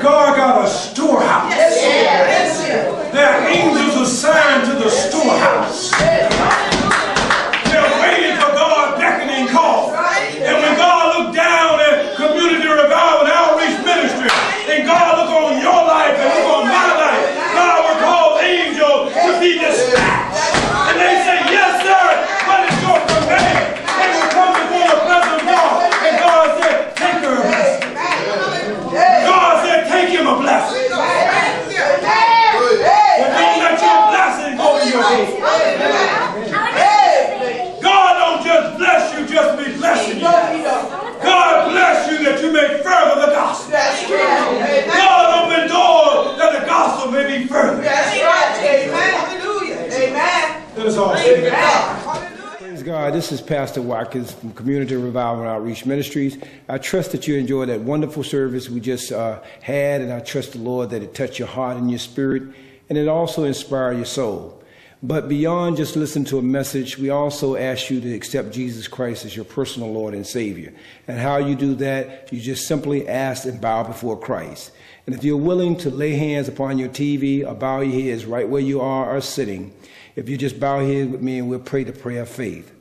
God got a storehouse. There are angels assigned to the storehouse. They're waiting for God beckoning call. And when God looked down at Community Revival and Outreach Ministry, and God look on your life and look on my life, God will call angels to be dispatched. And they say, yes, sir, but it's your command. They will come before the presence of God. And God said, take her a blessing. God said, take him a blessing. But don't let your blessing go to your head. God don't just bless you, just be blessing you. God bless you that you may further the gospel. God open doors that the gospel may be furthered. Let us all sing. Praise God. This is Pastor Watkins from Community Revival and Outreach Ministries. I trust that you enjoyed that wonderful service we just had, and I trust the Lord that it touched your heart and your spirit, and it also inspired your soul. But beyond just listening to a message, we also ask you to accept Jesus Christ as your personal Lord and Savior. And how you do that, you just simply ask and bow before Christ. And if you're willing to lay hands upon your TV or bow your heads right where you are or sitting, if you just bow your head with me and we'll pray the prayer of faith.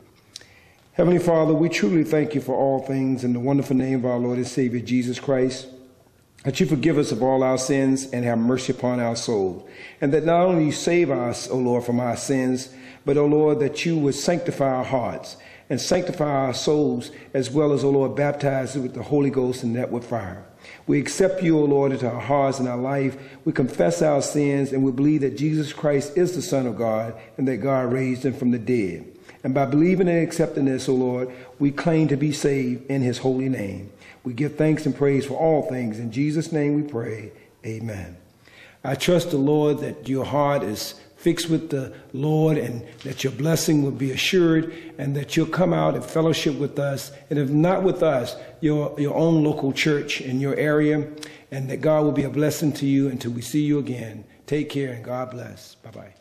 Heavenly Father, we truly thank you for all things in the wonderful name of our Lord and Savior, Jesus Christ, that you forgive us of all our sins and have mercy upon our soul. And that not only you save us, O Lord, from our sins, but, O Lord, that you would sanctify our hearts and sanctify our souls, as well as, O Lord, baptize it with the Holy Ghost and that with fire. We accept you, O Lord, into our hearts and our life. We confess our sins, and we believe that Jesus Christ is the Son of God and that God raised him from the dead. And by believing and accepting this, O Lord, we claim to be saved in his holy name. We give thanks and praise for all things. In Jesus' name we pray. Amen. I trust the Lord that your heart is fixed with the Lord and that your blessing will be assured and that you'll come out and fellowship with us. And if not with us, your own local church in your area, and that God will be a blessing to you until we see you again. Take care and God bless. Bye-bye.